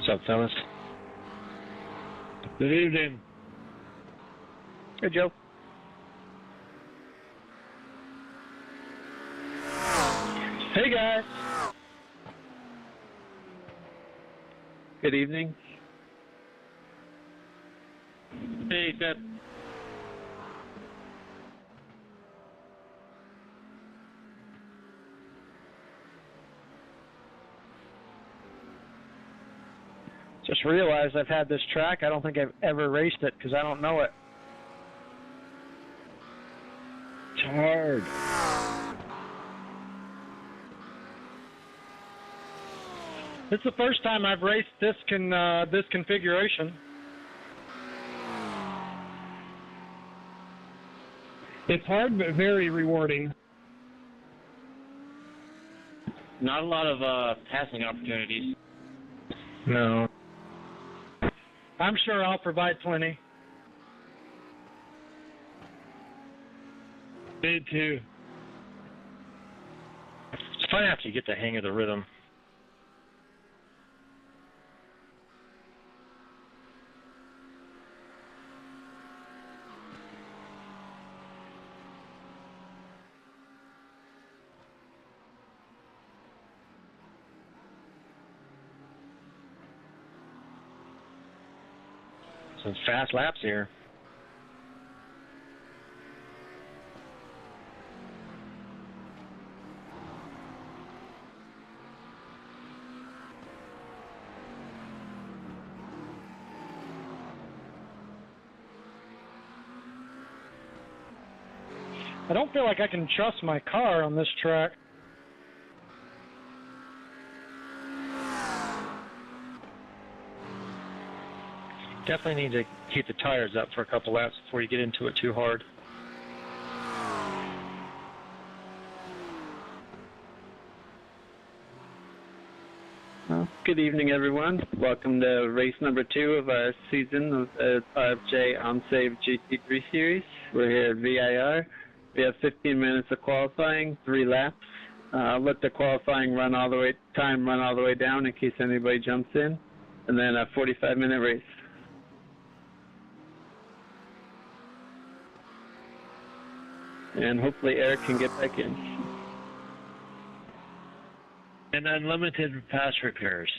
What's up, fellas? Good evening. Hey, Joe. Hey, guys. Good evening. Hey, Seth. Just realized I've had this track. I don't think I've ever raced it because I don't know it. It's hard. It's the first time I've raced this configuration. It's hard, but very rewarding. Not a lot of passing opportunities. No. I'm sure I'll provide plenty. Me too. It's fun after you get the hang of the rhythm. Some fast laps here. I don't feel like I can trust my car on this track. Definitely need to keep the tires up for a couple laps before you get into it too hard. Good evening, everyone. Welcome to race number 2 of our season of the RFJ IMSAved GT3 series. We're here at VIR. We have 15 minutes of qualifying, 3 laps. I'll let the qualifying run all the way down in case anybody jumps in, and then a 45-minute race. And hopefully Eric can get back in. And unlimited pass repairs.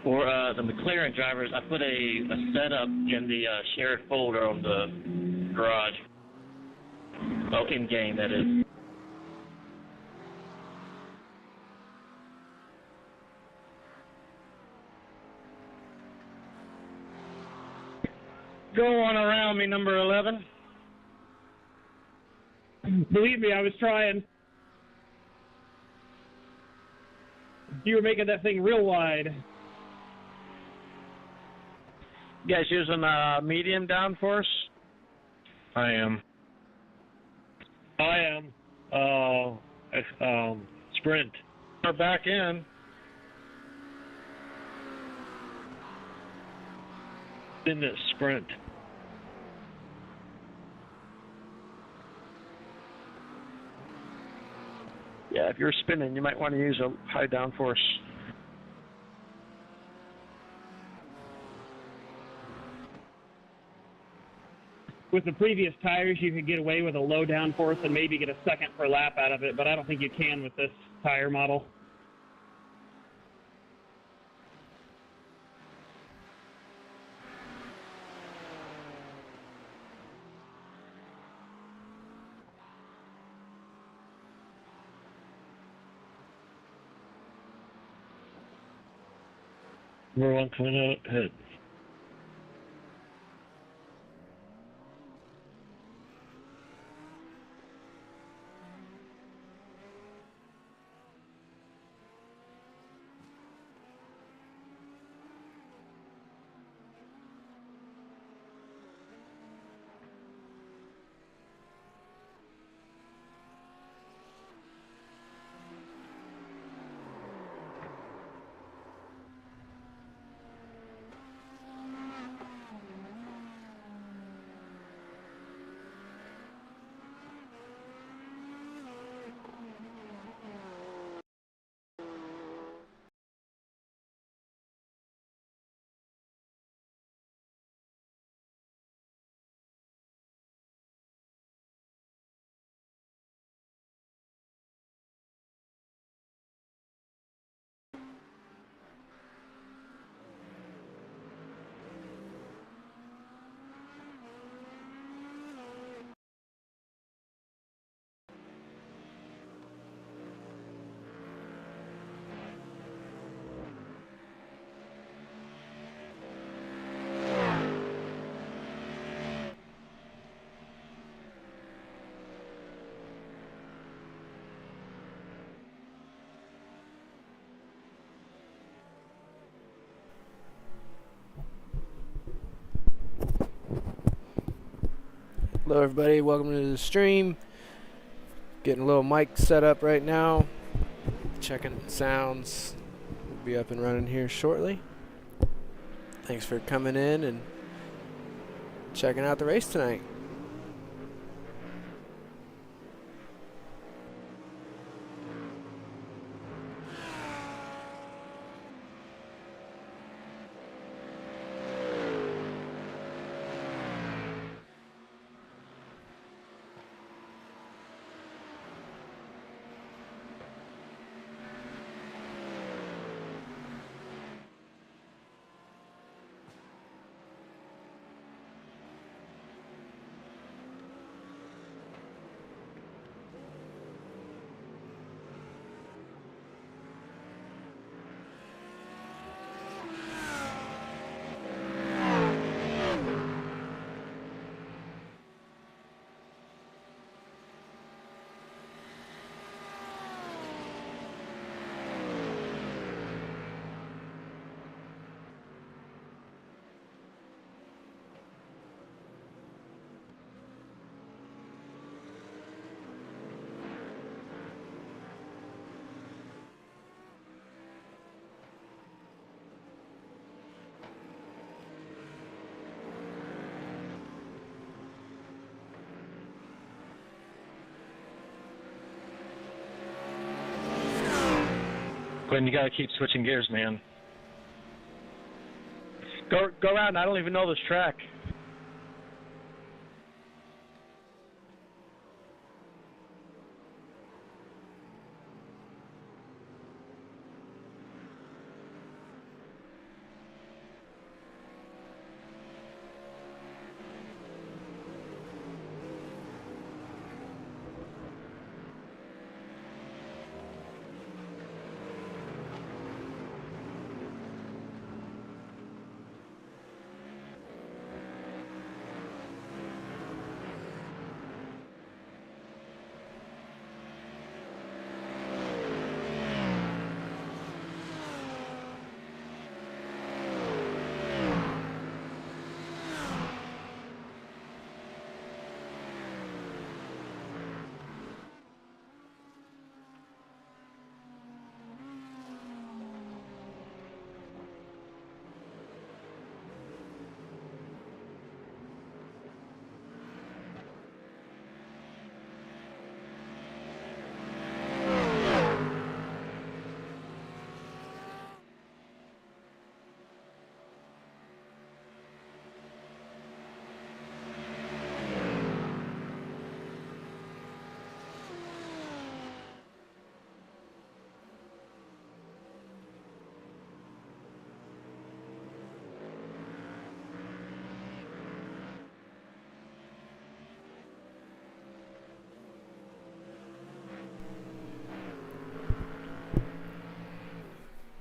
For the McLaren drivers, I put a setup in the shared folder on the garage. Oh, in-game, that is. Go on around me, number 11. Believe me, I was trying. You were making that thing real wide. You guys using medium downforce? I am. I am. Sprint. We're back in. In the sprint. Yeah, if you're spinning, you might want to use a high downforce. With the previous tires, you could get away with a low downforce and maybe get a second per lap out of it, but I don't think you can with this tire model. Number 1 coming out ahead. Hello everybody, welcome to the stream. Getting a little mic set up right now. Checking sounds. We'll be up and running here shortly. Thanks for coming in and checking out the race tonight. Glenn, you gotta keep switching gears, man. Go around. I don't even know this track.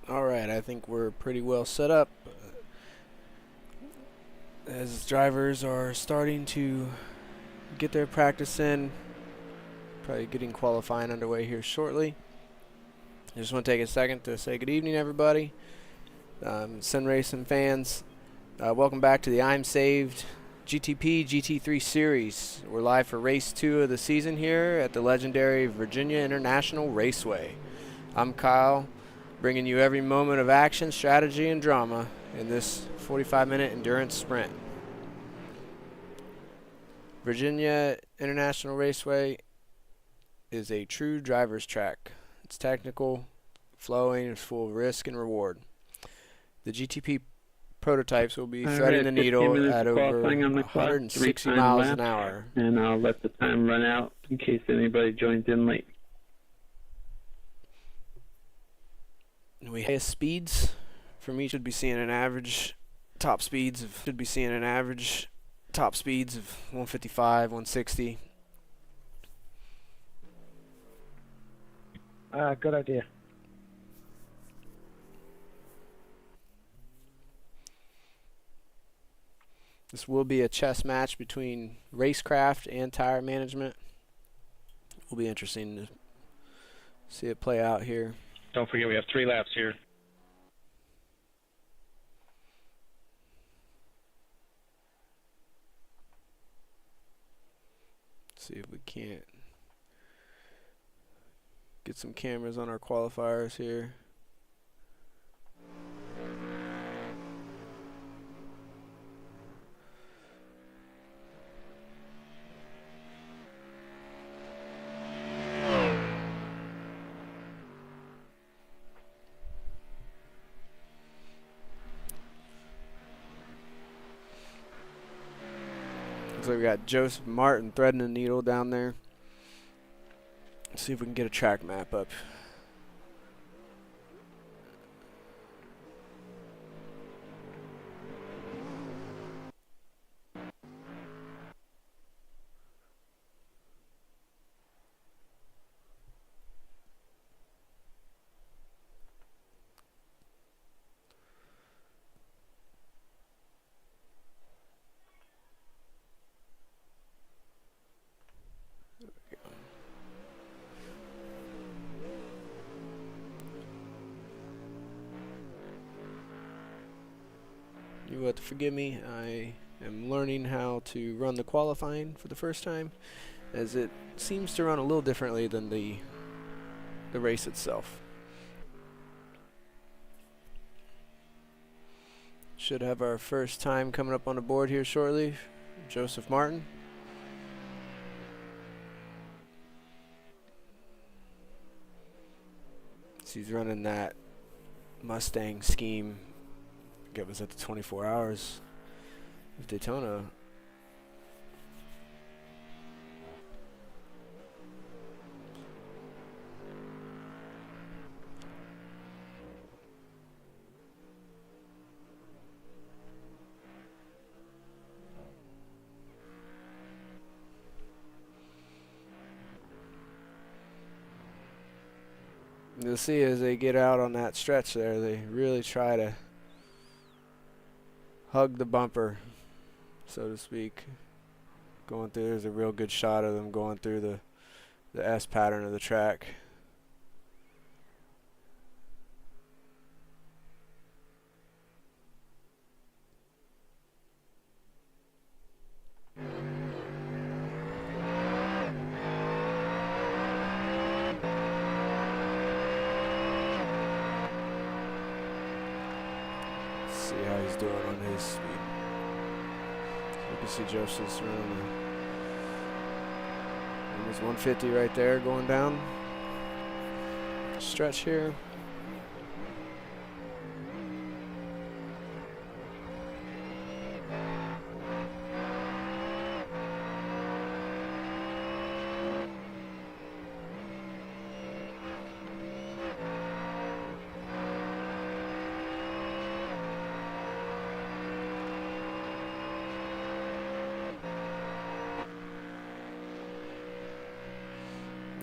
Alright, I think we're pretty well set up. As drivers are starting to get their practice in, probably getting qualifying underway here shortly. I just want to take a second to say good evening, everybody. Sun Racing fans, welcome back to the IMSAved GTP GT3 series. We're live for race 2 of the season here at the legendary Virginia International Raceway. I'm Kyle, bringing you every moment of action, strategy, and drama in this 45-minute endurance sprint. Virginia International Raceway is a true driver's track. It's technical, flowing, and full of risk and reward. The GTP prototypes will be threading the needle at over 160 miles an hour. And I'll let the time run out in case anybody joins in late. We have speeds from each. Should be seeing an average top speeds of 155, 160. Good idea. This will be a chess match between racecraft and tire management. It will be interesting to see it play out here. Don't forget we have 3 laps here. See if we can't get some cameras on our qualifiers here. So we got Joseph Martin threading the needle down there. Let's see if we can get a track map up. You will have to forgive me. I am learning how to run the qualifying for the first time, as it seems to run a little differently than the race itself. Should have our first time coming up on the board here shortly. Joseph Martin. So he's running that Mustang scheme. It was at the 24 Hours of Daytona. You'll see as they get out on that stretch there, they really try to hug the bumper, so to speak. Going through, there's a real good shot of them going through the S pattern of the track. See how he's doing on his speed. You can see Joseph's running almost 150 right there going down the stretch here.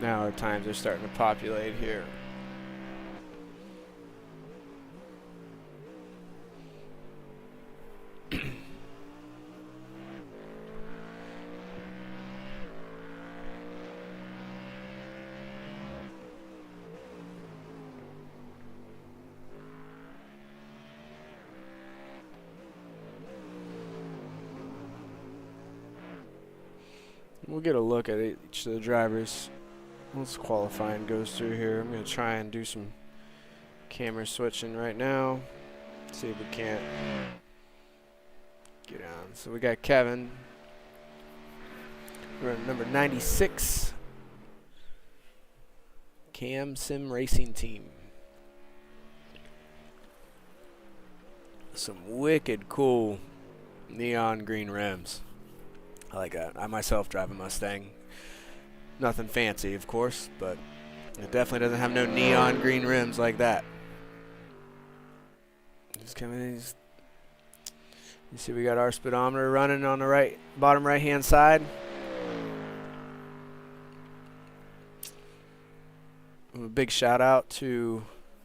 Now the times are starting to populate here. We'll get a look at each of the drivers once qualifying goes through here. I'm going to try and do some camera switching right now. See if we can't get on. So we got Kevin. We're at number 96. Cam Sim Racing Team. Some wicked cool neon green rims. I like that. I myself drive a Mustang. Nothing fancy, of course, but it definitely doesn't have no neon green rims like that. Just coming in. You see we got our speedometer running on the right, bottom right-hand side. A big shout out to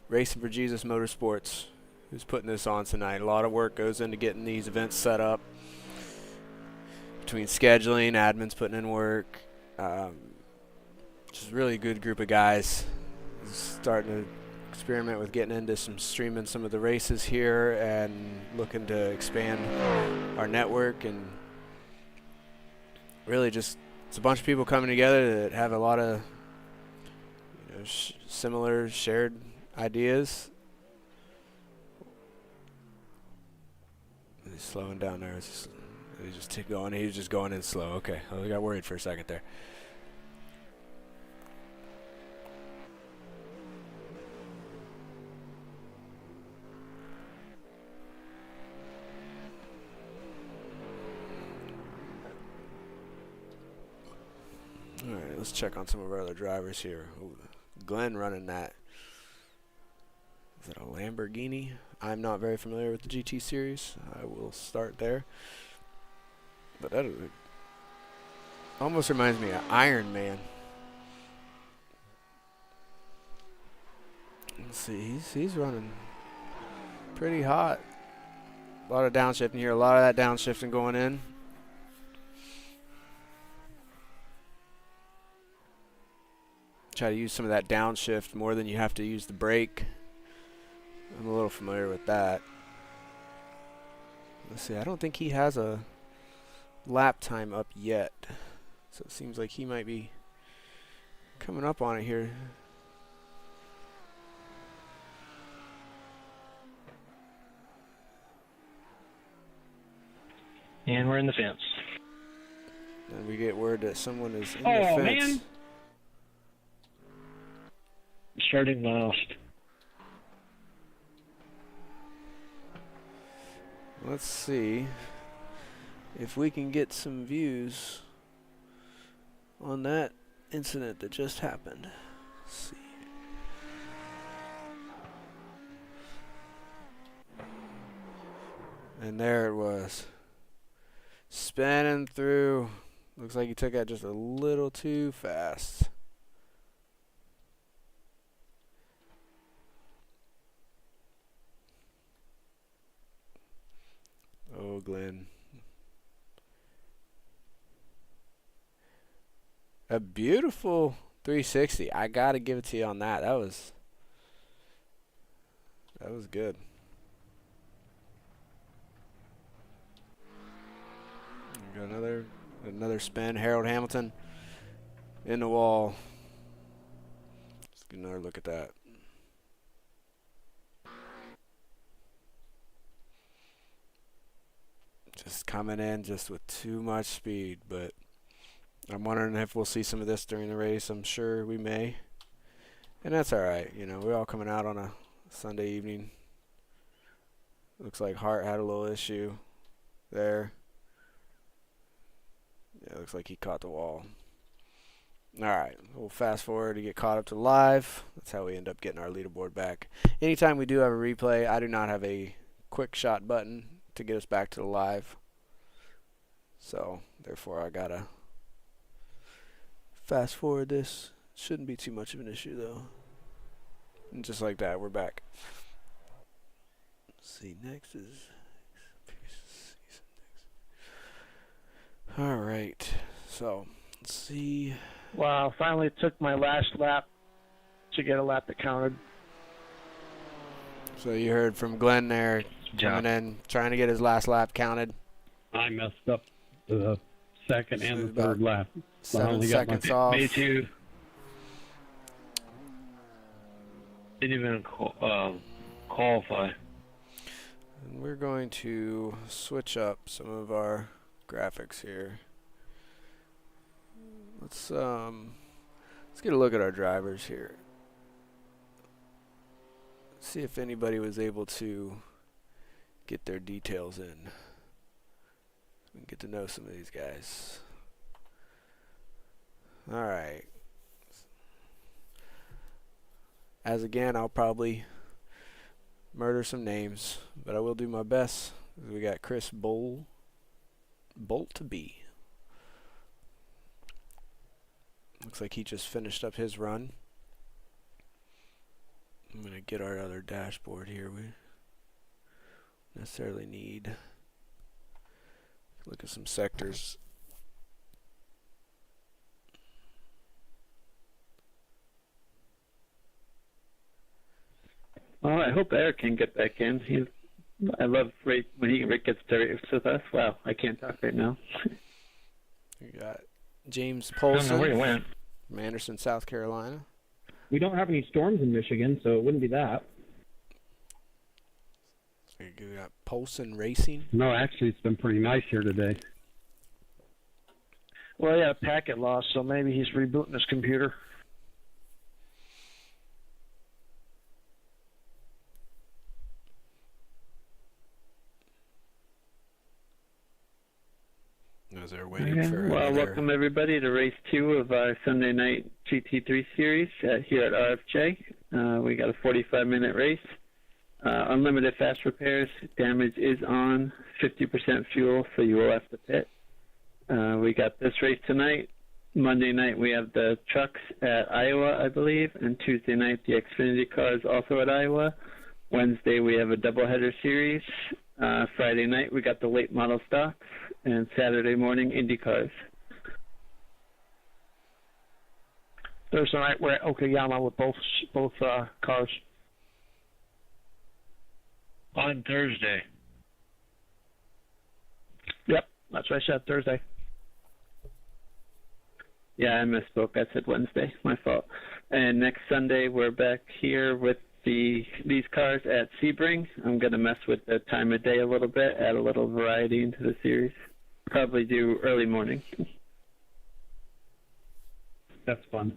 Racing for Jesus Motorsports, who's putting this on tonight. A lot of work goes into getting these events set up. Between scheduling, admins putting in work. Just a really good group of guys. Starting to experiment with getting into streaming some of the races here and looking to expand our network and really just it's a bunch of people coming together that have a lot of similar shared ideas. He's slowing down there. He's just going. He was just going in slow. Okay, I got worried for a second there. All right, let's check on some of our other drivers here. Ooh, Glenn running that. Is it a Lamborghini? I'm not very familiar with the GT series. I will start there. But that almost reminds me of Iron Man. Let's see, he's running pretty hot. A lot of downshifting here, a lot of that downshifting going in. Try to use some of that downshift more than you have to use the brake. I'm a little familiar with that. Let's see, I don't think he has a lap time up yet. So it seems like he might be coming up on it here. And we're in the fence. And we get word that someone is in the Oh, fence. man. Starting last. Let's see if we can get some views on that incident that just happened. Let's see. And there it was. Spinning through. Looks like he took that just a little too fast. Oh, Glenn. A beautiful 360. I gotta give it to you on that. That was good. We got another spin. Harold Hamilton in the wall. Let's get another look at that. Just coming in just with too much speed, but I'm wondering if we'll see some of this during the race. I'm sure we may. And that's all right. You know, we're all coming out on a Sunday evening. Looks like Hart had a little issue there. Yeah, looks like he caught the wall. All right, we'll fast forward to get caught up to live. That's how we end up getting our leaderboard back. Anytime we do have a replay, I do not have a quick shot button to get us back to the live. So, therefore, I gotta fast forward this. Shouldn't be too much of an issue, though. And just like that, we're back. Let's see, next is... Alright, so, let's see. Wow, finally took my last lap to get a lap that counted. So you heard from Glenn there, coming in, trying to get his last lap counted. I messed up the second and the third lap. 7 seconds off. Me too. Didn't even qualify. And we're going to switch up some of our graphics here. Let's get a look at our drivers here. See if anybody was able to get their details in. We can get to know some of these guys. Alright. As again, I'll probably murder some names, but I will do my best. We got Chris Bolt to be. Looks like he just finished up his run. I'm going to get our other dashboard here. We necessarily need look at some sectors. Well, I hope Eric can get back in. I love when Rick gets to race with us. Wow, I can't talk right now. We got James I don't know where he Polson went. from Anderson, South Carolina. We don't have any storms in Michigan, so it wouldn't be that. So you got Polson Racing. No, actually, it's been pretty nice here today. Well, yeah, packet lost, so maybe he's rebooting his computer. As they're waiting Okay. for Well, another- welcome everybody to race 2 of our Sunday night GT3 series here at RFJ. We got a 45-minute race. Unlimited fast repairs. Damage is on. 50% fuel, so you will have to pit. We got this race tonight. Monday night we have the trucks at Iowa, I believe, and Tuesday night the Xfinity cars also at Iowa. Wednesday we have a doubleheader series. Friday night we got the late model stocks, and Saturday morning Indy cars. Thursday night we're at Okayama with both cars. On Thursday. Yep, that's what I said, Thursday. Yeah, I misspoke. I said Wednesday. My fault. And next Sunday we're back here with these cars at Sebring. I'm going to mess with the time of day a little bit, add a little variety into the series. Probably do early morning. That's fun.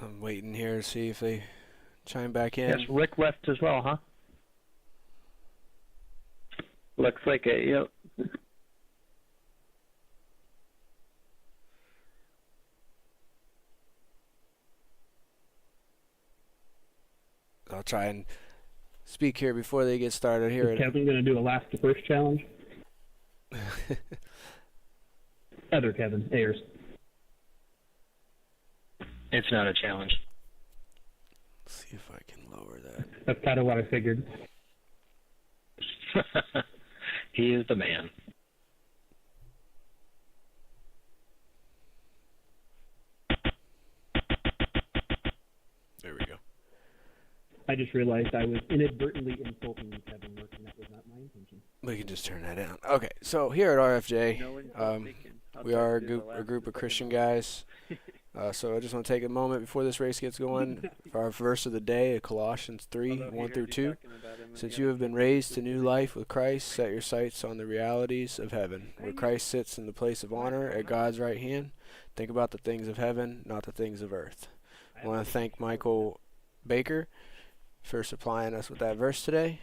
I'm waiting here to see if they chime back in. Yes, Rick left as well, huh? Looks like it, yep. I'll try and speak here before they get started here. Is Kevin going to do a last to first challenge? Other Kevin, Ayers. It's not a challenge. Let's see if I can lower that. That's kind of what I figured. He is the man. There we go. I just realized I was inadvertently insulting Kevin Merck, and that was not my intention. We can just turn that down. Okay, so here at RFJ, we are a group of Christian guys. So I just want to take a moment before this race gets going for our verse of the day, Colossians 3, 1 through 2. Since you have been raised to new life with Christ, set your sights on the realities of heaven, where Christ sits in the place of honor at God's right hand. Think about the things of heaven, not the things of earth. I want to thank Michael Baker for supplying us with that verse today.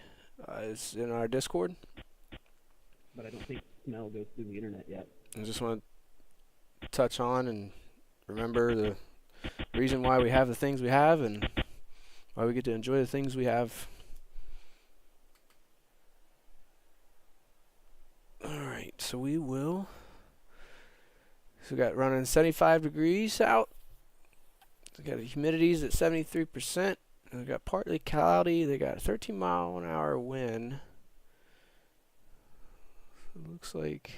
It's in our Discord. But I don't think Mel goes through the internet yet. I just want to touch on and remember the reason why we have the things we have and why we get to enjoy the things we have. Alright, so we will. So we got running 75 degrees out. We got the humidity's at 73%. And we got partly cloudy. They got a 13-mile-an-hour wind. It looks like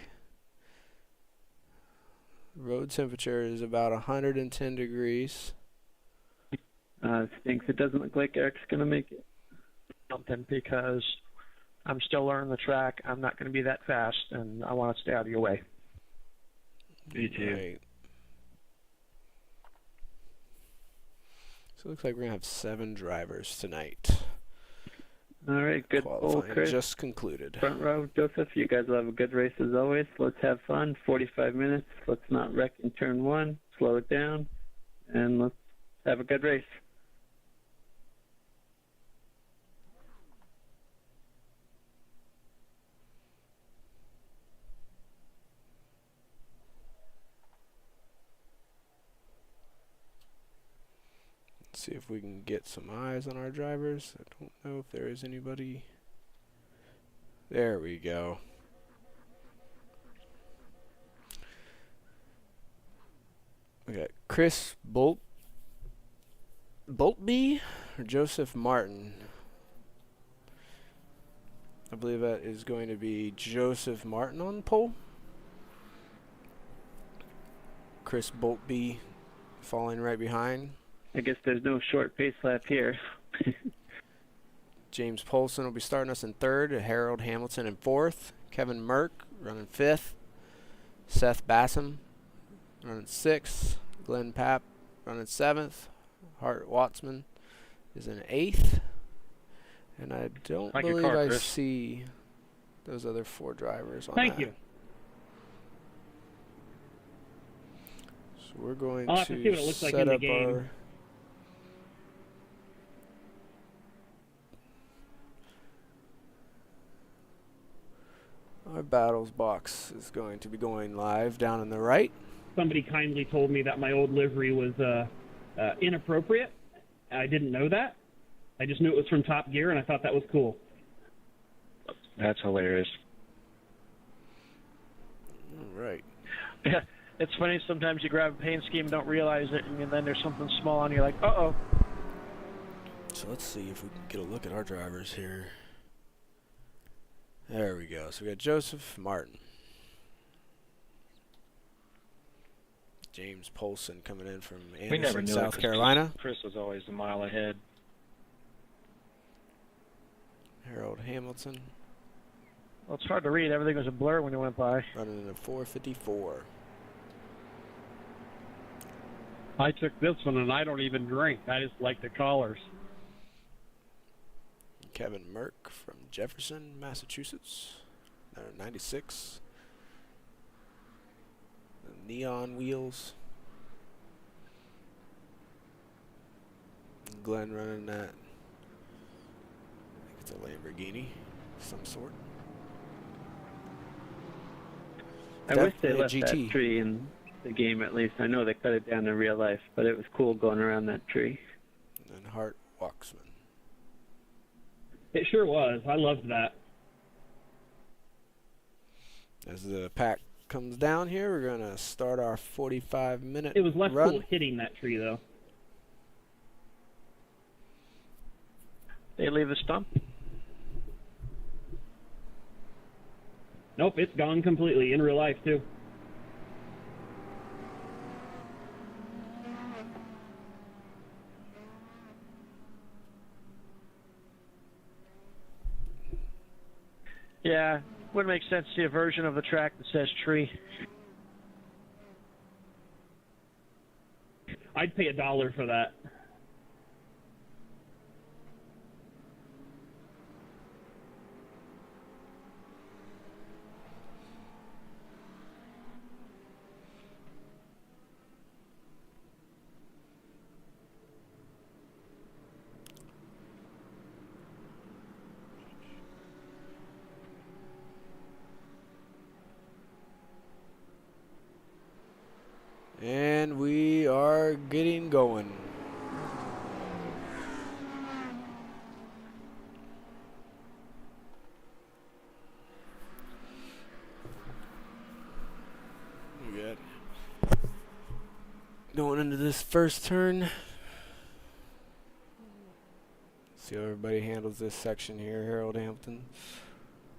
road temperature is about 110 degrees. Stinks. It doesn't look like Eric's going to make it. Something because I'm still learning the track. I'm not going to be that fast, and I want to stay out of your way. Me too. Right. So it looks like we're going to have 7 drivers tonight. All right, good poll, Qualifying Chris. just concluded. Front row, Joseph. You guys will have a good race as always. Let's have fun. 45 minutes. Let's not wreck in turn 1. Slow it down, and let's have a good race. See if we can get some eyes on our drivers. I don't know if there is anybody. There we go. We got Chris Boltby or Joseph Martin. I believe that is going to be Joseph Martin on the pole. Chris Boltby falling right behind. I guess there's no short pace lap here. James Polson will be starting us in third. Harold Hamilton in fourth. Kevin Merck running fifth. Seth Bassam running sixth. Glenn Papp running seventh. Hart Wattsman is in eighth. And I don't believe I see those other 4 drivers on Thank that. you. So we're going I'll have to see what it looks like set in the up game. our battles box is going to be going live down on the right. Somebody kindly told me that my old livery was inappropriate. I didn't know that. I just knew it was from Top Gear, and I thought that was cool. That's hilarious. All right. Yeah, it's funny. Sometimes you grab a paint scheme, don't realize it, and then there's something small on you, like, uh-oh. So let's see if we can get a look at our drivers here. There we go. So we got Joseph Martin. James Polson coming in from We never Anderson, knew South Carolina. Chris was always a mile ahead. Harold Hamilton Well, it's hard to read. Everything was a blur when it went by. running in a 4:54. I took this one, and I don't even drink. I just like the colors. Kevin Merck from Jefferson, Massachusetts. They're 96. The neon wheels. Glenn running that. I think it's a Lamborghini of some sort. I wish they Definitely a left GT. that tree in the game at least. I know they cut it down in real life, but it was cool going around that tree. And Hart Waxman. It sure was. I loved that. As the pack comes down here, we're going to start our 45-minute It was less run. cool hitting that tree, though. They leave the stump. Nope, it's gone completely in real life, too. Yeah, wouldn't make sense to see a version of the track that says tree. I'd pay $1 for that. And we are getting going. We got going into this first turn. See how everybody handles this section here. Harold Hamilton.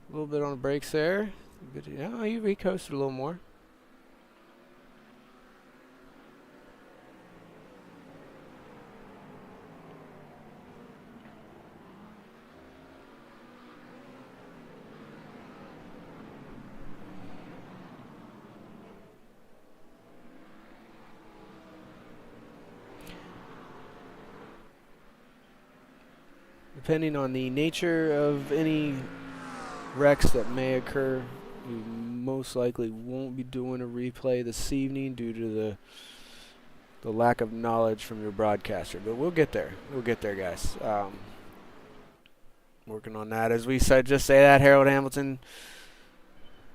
A little bit on the brakes there. But, yeah, he coasted a little more. Depending on the nature of any wrecks that may occur, we most likely won't be doing a replay this evening due to the lack of knowledge from your broadcaster. But we'll get there. We'll get there, guys. Working on that. As we said, just say that, Harold Hamilton.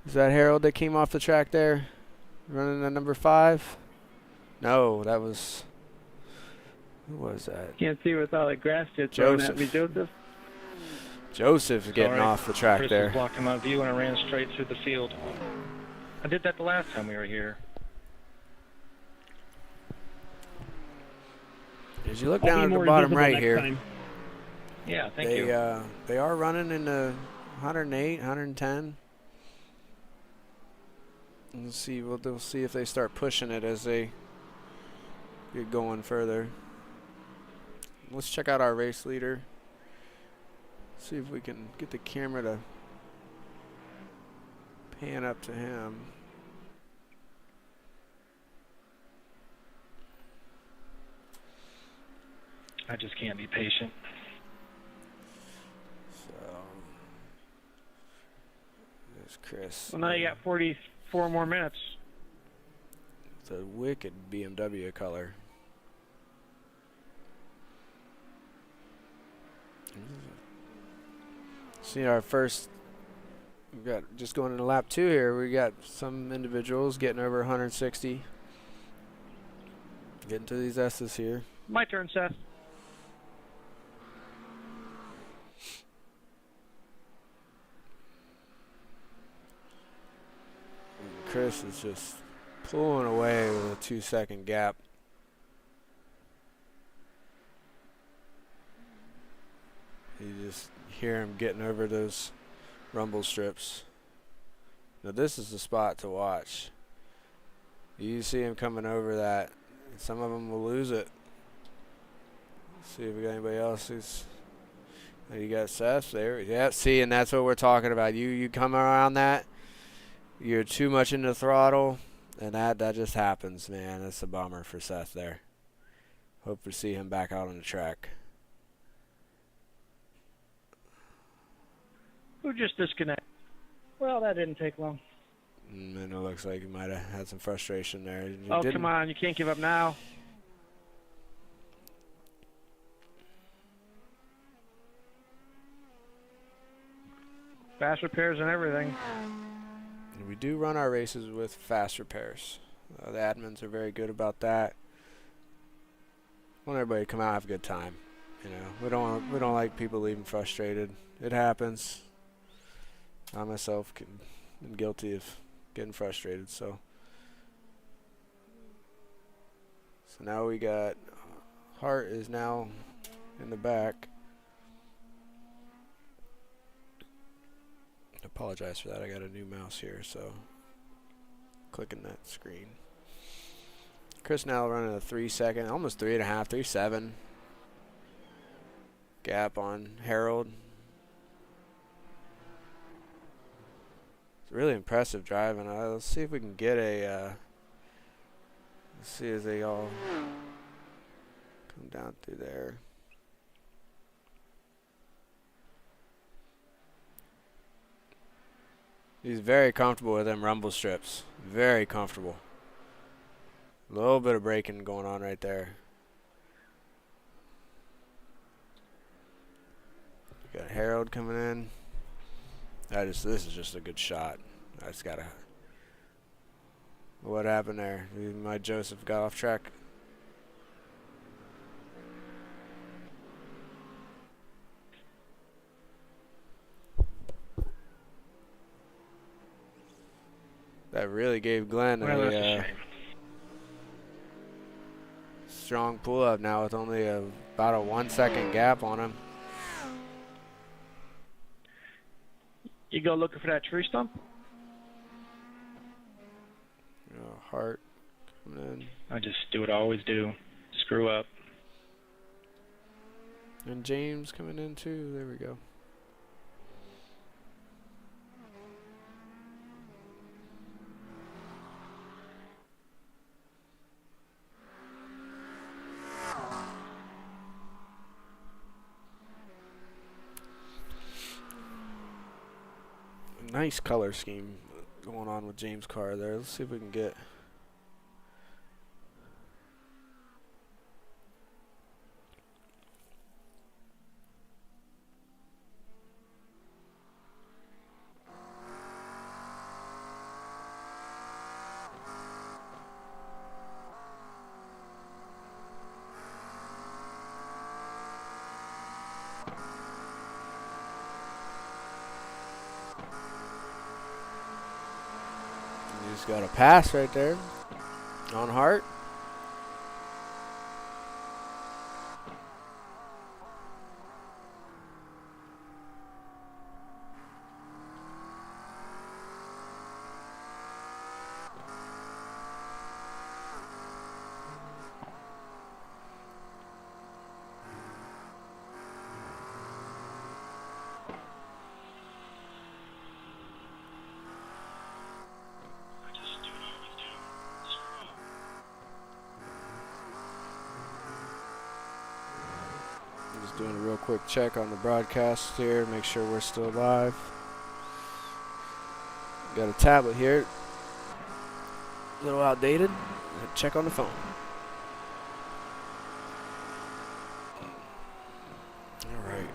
Is that Harold that came off the track there? Running at number 5? No, that was... Who was that? Can't see with all the grass just thrown at me, Joseph. Joseph's getting off the track Chris there. was blocking my view and I ran straight through the field. I did that the last time we were here. As you look down at the bottom right here, Time. Yeah, thank you. They are running in the 108, 110. We'll see. We'll see if they start pushing it as they get going further. Let's check out our race leader. See if we can get the camera to pan up to him. I just can't be patient. So there's Chris. Well, now you got 44 more minutes. It's a wicked BMW color. See our first. We've got just going into lap 2 here. We got some individuals getting over 160. Getting to these S's here. My turn, Seth. And Chris is just pulling away with a 2-second gap. You just hear him getting over those rumble strips. Now this is the spot to watch. You see him coming over that. Some of them will lose it. See if we got anybody else who's. You got Seth there. Yeah, see, and that's what we're talking about. You come around that, you're too much in the throttle, and that just happens, man. That's a bummer for Seth there. Hope to see him back out on the track. Who just disconnected? Well, that didn't take long. And it looks like you might have had some frustration there. Oh, come on. You can't give up now. Fast repairs and everything. And we do run our races with fast repairs. The admins are very good about that. Want everybody to come out and have a good time. You know, we don't like people leaving frustrated. It happens. I myself am guilty of getting frustrated. So now we got Hart is now in the back. I apologize for that. I got a new mouse here, so clicking that screen. Chris now running a 3-second, almost 3.5, 3.7 gap on Harold. It's really impressive driving. Let's see if we can get a. Let's see as they all come down through there. He's very comfortable with them rumble strips. Very comfortable. A little bit of braking going on right there. Got Harold coming in. This is just a good shot. I just gotta. What happened there? My Joseph got off track. That really gave Glenn a strong pull up now with only about a 1-second gap on him. You go looking for that tree stump? Hart coming in. I just do what I always do. Screw up. And James coming in too. There we go. Nice color scheme going on with James' car there. Let's see if we can get. He's got a pass right there on Hart. doing a real quick check on the broadcast here, make sure we're still live. Got a tablet here, a little outdated. Check on the phone. All right,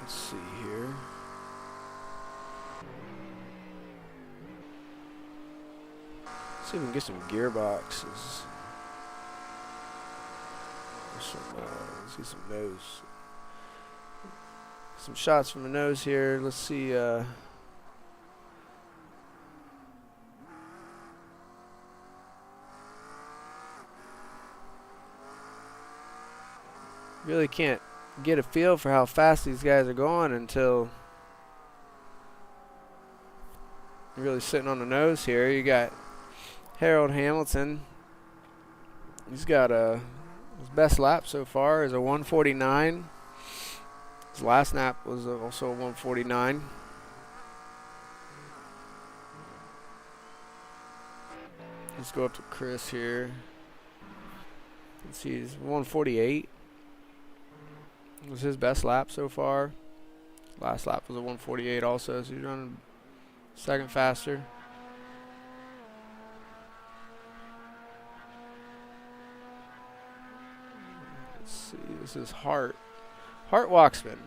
let's see here. See if we can get some gearboxes. Let's get some nose. Some shots from the nose here. Let's see. Really can't get a feel for how fast these guys are going until you're really sitting on the nose here. You got Harold Hamilton. He's got his best lap so far is a 149. His last lap was also a 149. Let's go up to Chris here. Let's see, he's 148. Was his best lap so far. Last lap was a 148 also, so he's running second faster. Let's see, this is Hart Waxman.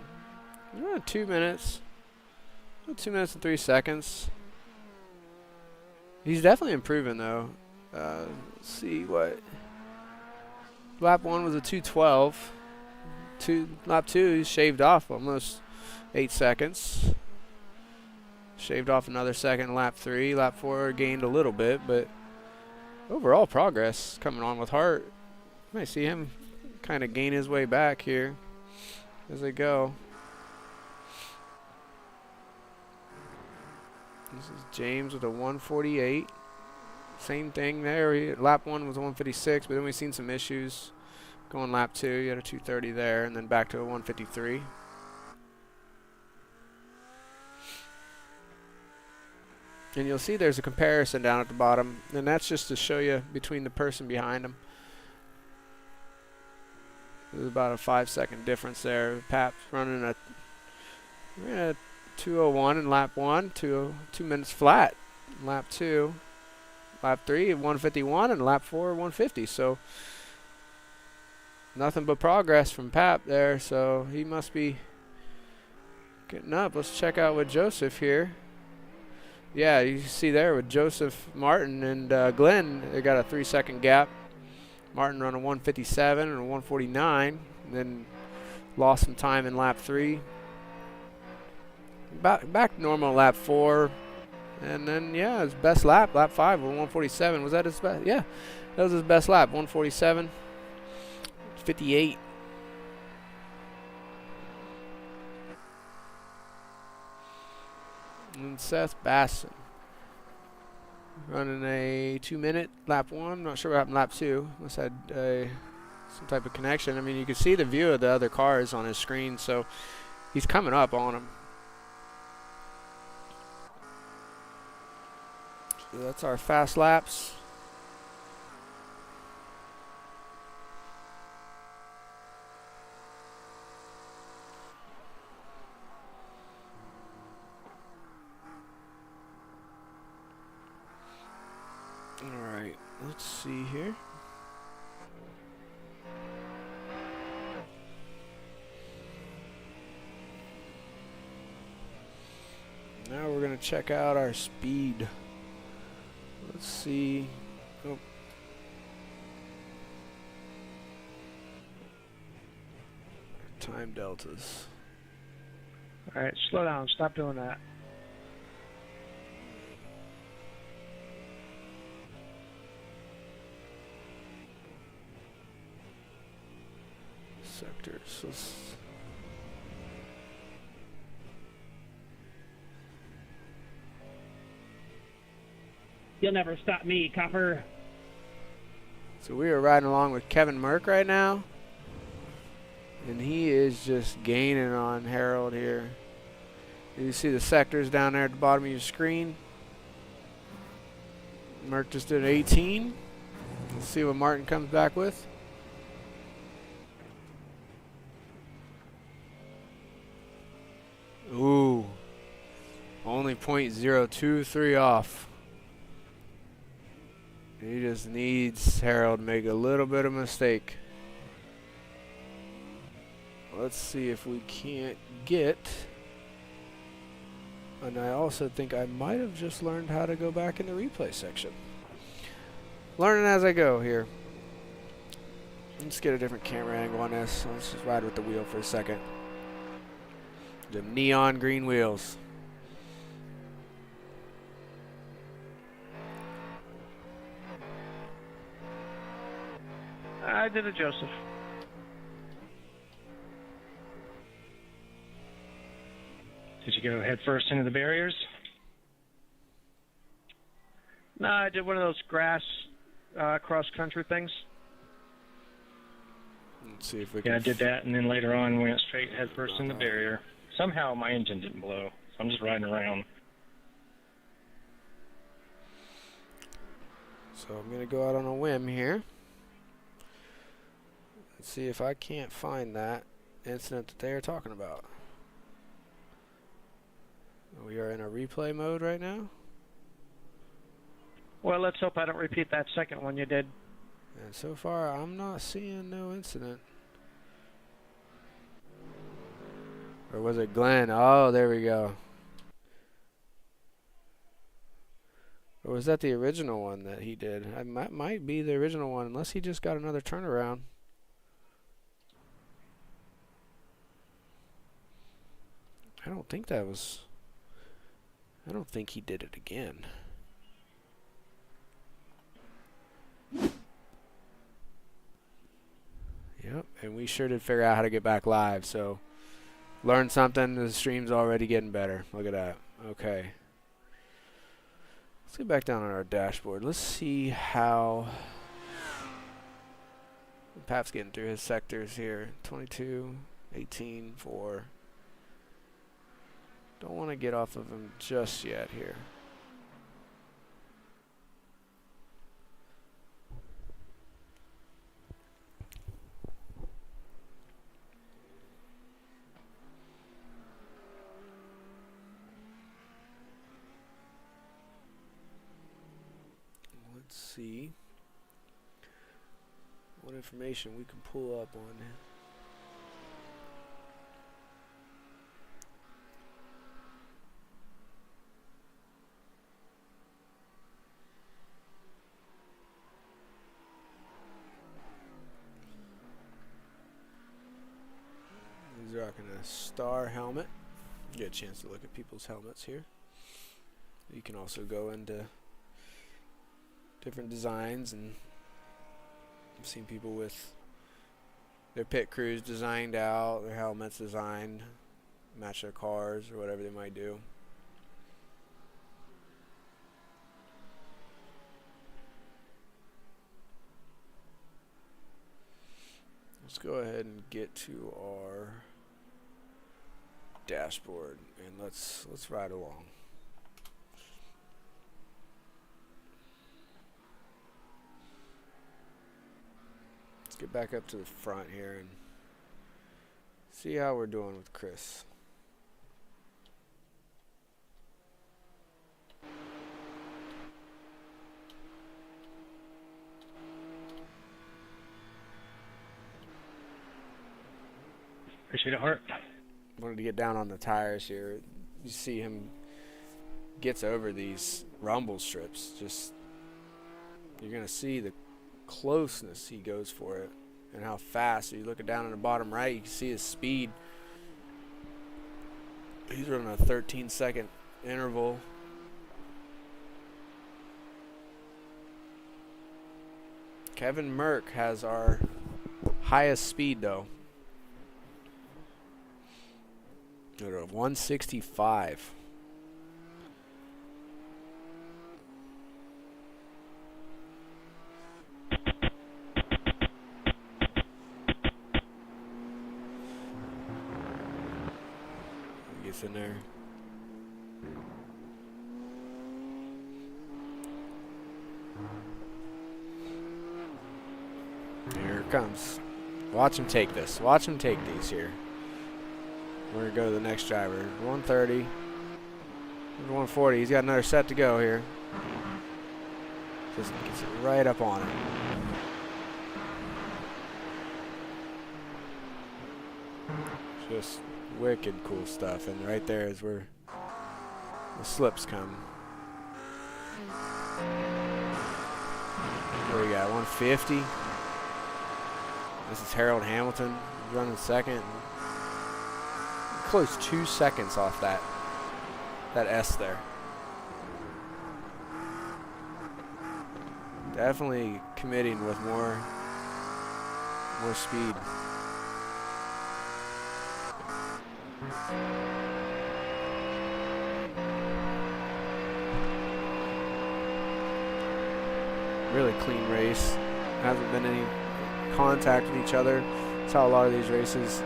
He's running 2 minutes. 2 minutes and 3 seconds. He's definitely improving though. Let's see what. Lap 1 was a 212. Lap 2, he shaved off almost 8 seconds. Shaved off another second lap 3. Lap 4 gained a little bit, but overall progress coming on with Hart. You might see him kind of gain his way back here as they go. This is James with a 148. Same thing there. Lap 1 was a 156, but then we've seen some issues. Going lap 2, you had a 230 there, and then back to a 153. And you'll see there's a comparison down at the bottom, and that's just to show you between the person behind them. There's about a 5-second difference there. Pap's running a 201 in lap 1, 2 minutes flat. Lap 2, lap 3, 151, and lap 4, 150. So nothing but progress from Pap there, so he must be getting up. Let's check out with Joseph here. Yeah, you see there with Joseph Martin and Glenn, they got a 3-second gap. Martin run a 157 and a 149, and then lost some time in lap 3. Back to normal lap 4, and then yeah, his best lap 5 was 147. Was that his best? Yeah, that was his best lap, 147. 58. And Seth Basson running a 2-minute lap 1. Not sure what happened lap 2. Must have had some type of connection. I mean, you can see the view of the other cars on his screen, so he's coming up on them. So that's our fast laps. Alright, let's see here. Now we're going to check out our speed. Let's see. Oh. Time deltas. Alright, slow down. Stop doing that. Sectors. You'll never stop me, Copper. So we are riding along with Kevin Merck right now, and he is just gaining on Harold here. You see the sectors down there at the bottom of your screen. Merck just did 18. Let's see what Martin comes back with. only .023 off. He just needs Harold to make a little bit of mistake. Let's see if we can't get... And I also think I might have just learned how to go back in the replay section. Learning as I go here. Let's get a different camera angle on this. Let's just ride with the wheel for a second. The neon green wheels. I did it, Joseph. Did you go head first into the barriers? No, I did one of those grass cross-country things. Let's see if we can... Yeah, I did that, and then later on went straight head first in the barrier. Somehow my engine didn't blow, so I'm just riding around. So I'm going to go out on a whim here. Let's see if I can't find that incident that they are talking about. We are in a replay mode right now. Well, let's hope I don't repeat that second one you did. And so far, I'm not seeing no incident. Or was it Glenn? Oh, there we go. Or was that the original one that he did? It might be the original one, unless he just got another turnaround. I don't think that was... I don't think he did it again. Yep, and we sure did figure out how to get back live, so learned something. The stream's already getting better. Look at that. Okay. Let's get back down on our dashboard. Let's see how Pap's getting through his sectors here. 22, 18, 4. Don't want to get off of him just yet here. Let's see what information we can pull up on him. He's rocking a star helmet. Get a chance to look at people's helmets here. You can also go into different designs, and I've seen people with their pit crews designed out, their helmets designed, match their cars or whatever they might do. Let's go ahead and get to our dashboard and let's ride along. Let's get back up to the front here and see how we're doing with Chris. Appreciate it, Hart. Wanted to get down on the tires here. You see him gets over these rumble strips. Just you're gonna see the closeness he goes for it and how fast. So you look down in the bottom right, you can see his speed. He's running a 13-second interval. Kevin Merck has our highest speed though. At 165. He gets in there. Here it comes. Watch him take this. Watch him take these here. We're going to go to the next driver. 130. 140. He's got another set to go here. Just gets it right up on him. Just wicked cool stuff. And right there is where the slips come. What do we got? 150. This is Harold Hamilton running second. Close 2 seconds off that S there. Definitely committing with more speed. Really clean race. Hasn't been any contact with each other. That's how a lot of these races,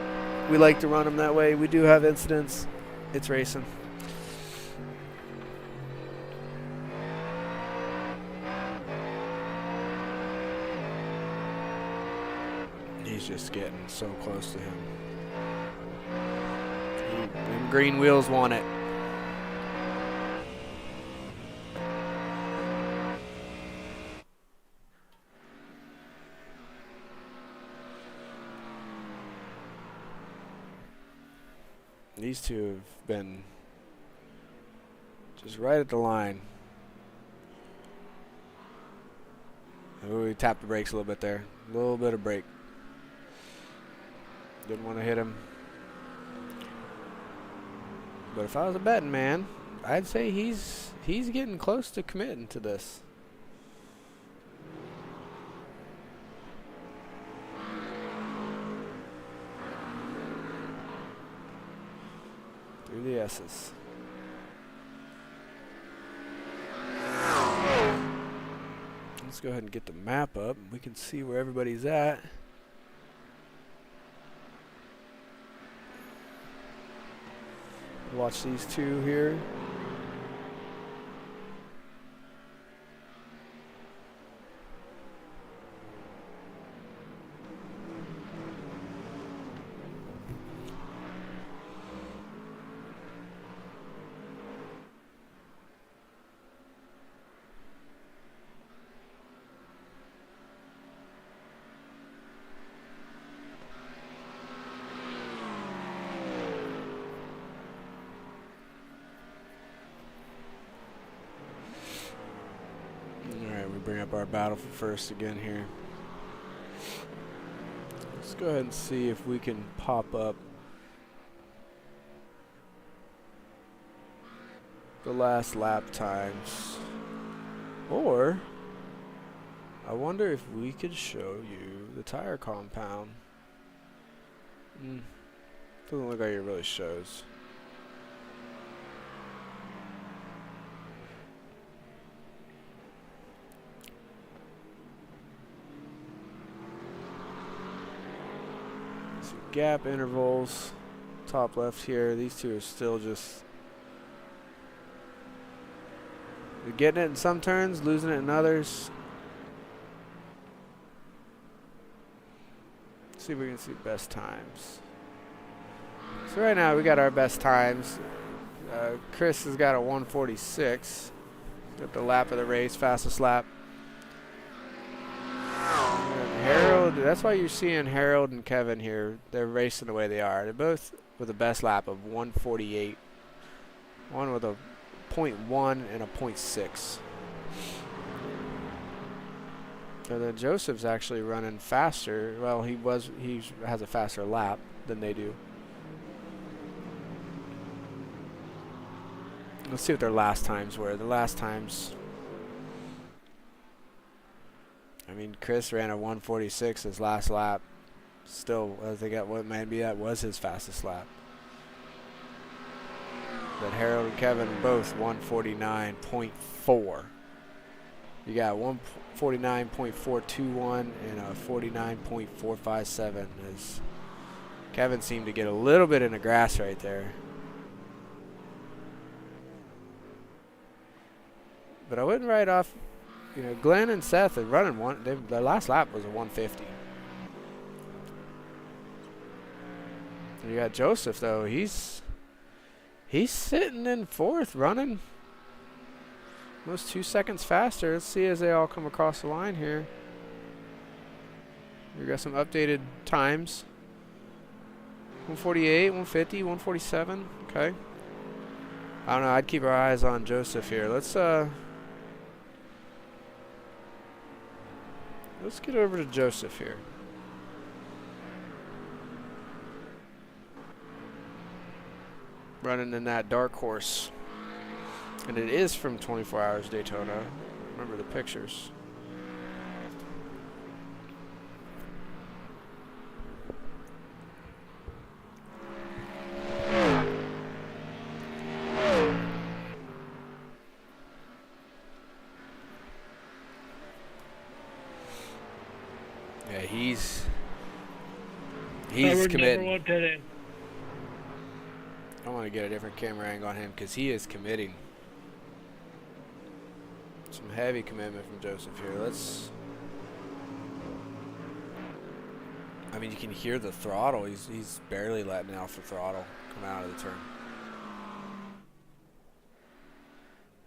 we like to run them that way. We do have incidents. It's racing. He's just getting so close to him. Them green wheels want it. These two have been just right at the line. Oh, we tapped the brakes a little bit there. A little bit of brake. Didn't want to hit him. But if I was a betting man, I'd say he's getting close to committing to this. Through the S's. Let's go ahead and get the map up. We can see where everybody's at. Watch these two here. Bring up our battle for first again here. Let's go ahead and see if we can pop up the last lap times. Or I wonder if we could show you the tire compound. Doesn't look like it really shows. Gap intervals, top left here. These two are still just getting it in some turns, losing it in others. Let's see if we can see best times. So right now we got our best times. Chris has got a 146 at the lap of the race, fastest lap. Harold, that's why you're seeing Harold and Kevin here. They're racing the way they are. They're both with the best lap of 148. One with a 0.1 and a 0.6. So then Joseph's actually running faster. Well, he has a faster lap than they do. Let's see what their last times were. The last times, I mean, Chris ran a 146 his last lap. Still, I think that was his fastest lap. But Harold and Kevin both 149.4. You got 149.421 and a 49.457. As Kevin seemed to get a little bit in the grass right there. But I wouldn't write off. You know, Glenn and Seth are running one. Their last lap was a 150. And you got Joseph though. He's He's sitting in fourth, running almost 2 seconds faster. Let's see as they all come across the line here. We got some updated times. 148, 150, 147. Okay. I don't know. I'd keep our eyes on Joseph here. Let's get over to Joseph here. Running in that dark horse. And it is from 24 Hours Daytona. Remember the pictures. Yeah, he's committing. I want to get a different camera angle on him because he is committing. Some heavy commitment from Joseph here. I mean, you can hear the throttle. He's barely letting off the throttle coming out of the turn.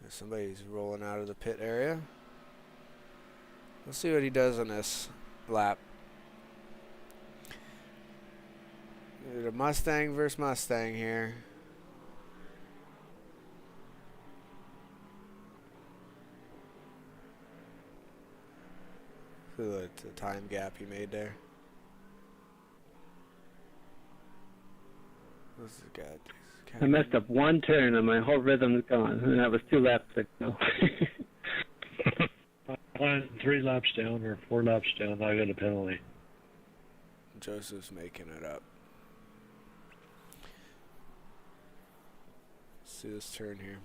Somebody's rolling out of the pit area. Let's see what he does on this lap. A Mustang versus Mustang here. The time gap he made there. What's this guy? I messed up one turn and my whole rhythm's gone, and that was 2 laps ago. I'm 3 laps down or 4 laps down. I got a penalty. Joseph's making it up. Let's see this turn here.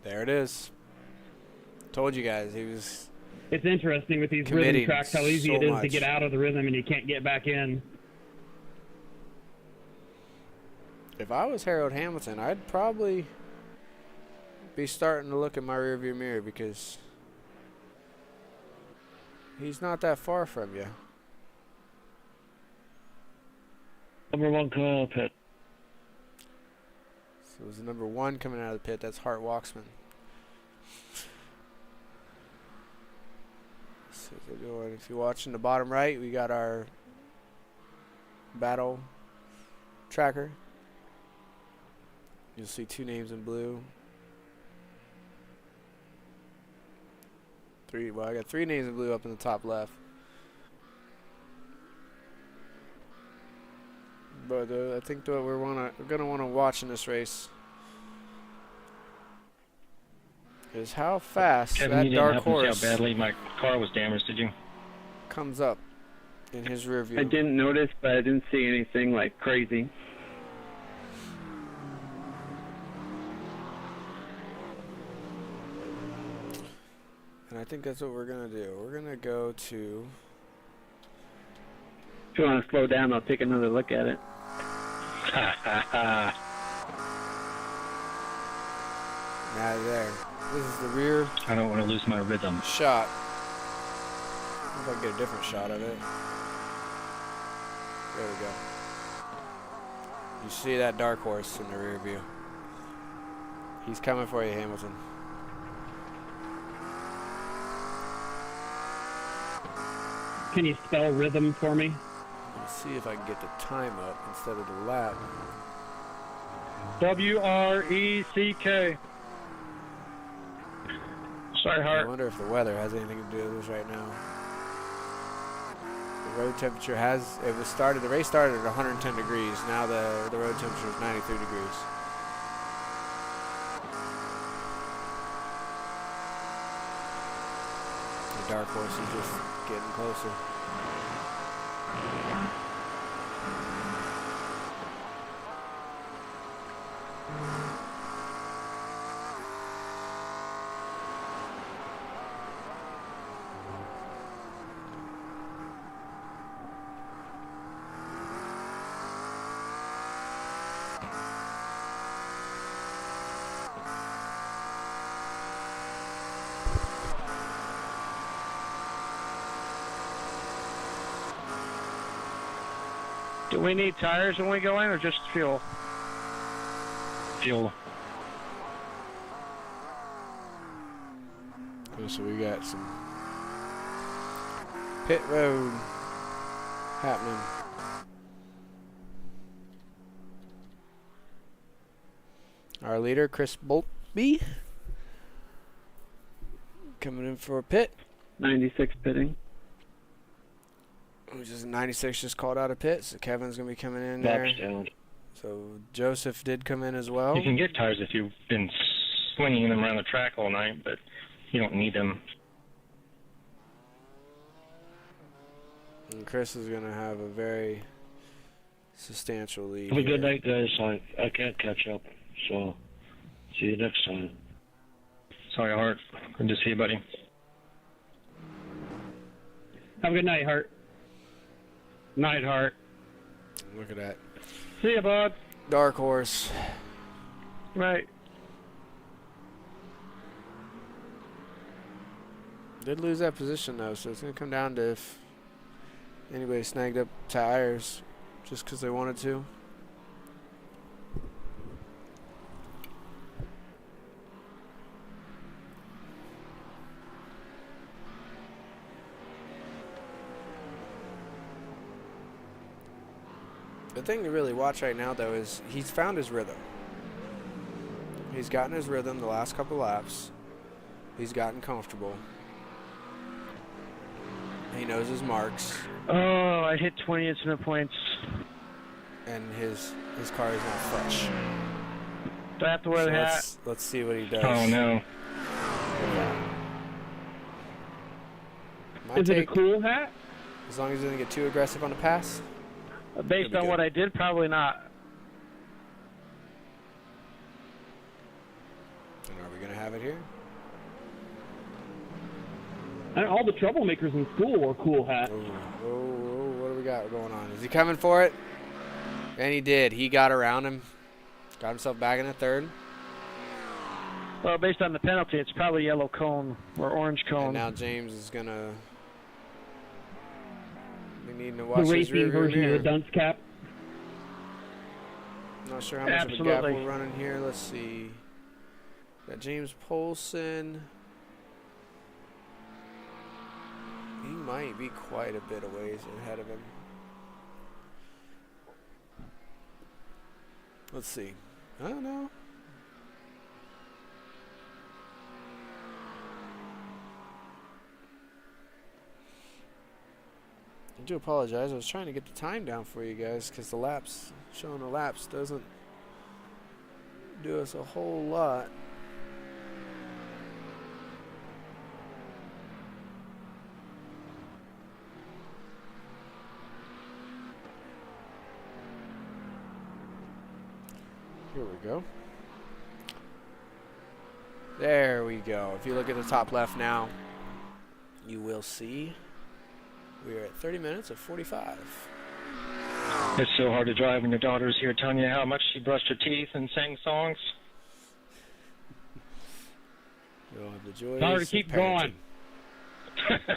There it is. Told you guys he was. It's interesting with these rhythm tracks how easy it is to get out of the rhythm and you can't get back in. If I was Harold Hamilton, I'd probably be starting to look at my rearview mirror because he's not that far from you. Number 1 coming out of the pit. So it was the number 1 coming out of the pit. That's Hart Waxman. So if you watch in the bottom right, we got our battle tracker. You'll see 2 names in blue. Well, I got 3 names in blue up in the top left. But I think what we're gonna want to watch in this race is how fast Kevin, that dark horse. You didn't happen to see how badly my car was damaged, did you? Comes up in his rear view. I didn't notice, but I didn't see anything like crazy. And I think that's what we're gonna do. We're gonna go to. If you want to slow down, I'll take another look at it. Now there. This is the rear. I don't want to lose my rhythm. Shot. If I can get a different shot of it. There we go. You see that dark horse in the rear view. He's coming for you, Hamilton. Can you spell rhythm for me? Let's see if I can get the time up instead of the lap. WRECK. Sorry, Hart. I wonder if the weather has anything to do with this right now. The road temperature has, the race started at 110 degrees. Now the road temperature is 93 degrees. The dark horse is just getting closer. Do we need tires when we go in, or just fuel? Fuel. So we got some pit road happening. Our leader, Chris Boltby, coming in for a pit. 96 pitting. Which is 96 just called out of pit, so Kevin's going to be coming in there. Down. So Joseph did come in as well. You can get tires if you've been swinging them around the track all night, but you don't need them. And Chris is going to have a very substantial lead. Have a good here. night, guys. I can't catch up, so see you next time. Sorry, Hart. Good to see you, buddy. Have a good night, Hart. Night, Hart. Look at that. See ya, bud. Dark horse. Right. Did lose that position, though, so it's going to come down to if anybody snagged up tires just because they wanted to. The thing to really watch right now, though, is he's found his rhythm. He's gotten his rhythm the last couple laps. He's gotten comfortable. He knows his marks. Oh, I hit 20 incident points. And his car is not fresh. Do I have to wear the hat? Let's see what he does. Oh, no. Is it a cool hat? As long as he doesn't get too aggressive on the pass. Based on what I did, probably not. And are we going to have it here? And all the troublemakers in school wore cool hats. Oh, what do we got going on? Is he coming for it? And he did. He got around him. Got himself back in the third. Well, based on the penalty, it's probably yellow cone or orange cone. And now James is going to be needing to watch The his racing rearview version mirror. of the dunce cap. Not sure how much of a gap we're running here. Let's see. Got James Polson. He might be quite a bit of ways ahead of him. Let's see. I don't know. I do apologize. I was trying to get the time down for you guys because the laps, showing the laps doesn't do us a whole lot. Here we go. There we go. If you look at the top left now, you will see we are at 30 minutes of 45. It's so hard to drive when your daughter's here telling you how much she brushed her teeth and sang songs. You'll have the joys Tell her to of keep parenting. going.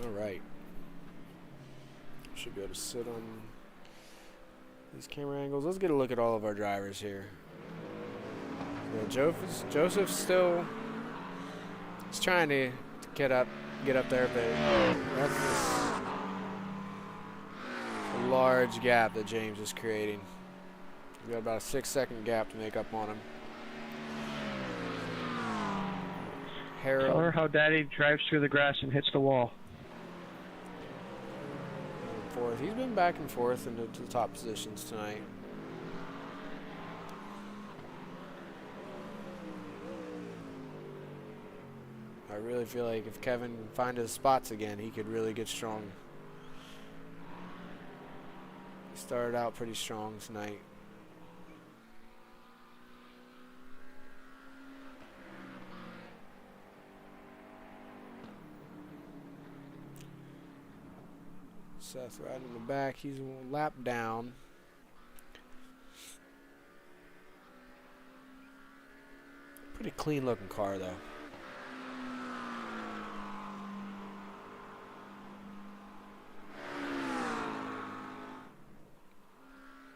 All right. Should be able to sit on these camera angles. Let's get a look at all of our drivers here. So Joseph's still he's trying to get up there, but that's just a large gap that James is creating. We've got about a 6-second gap to make up on him. Harold. Tell her how Daddy drives through the grass and hits the wall. Fourth. He's been back and forth into the top positions tonight. I really feel like if Kevin can find his spots again, he could really get strong. He started out pretty strong tonight. Seth right in the back. He's a lap down. Pretty clean looking car though.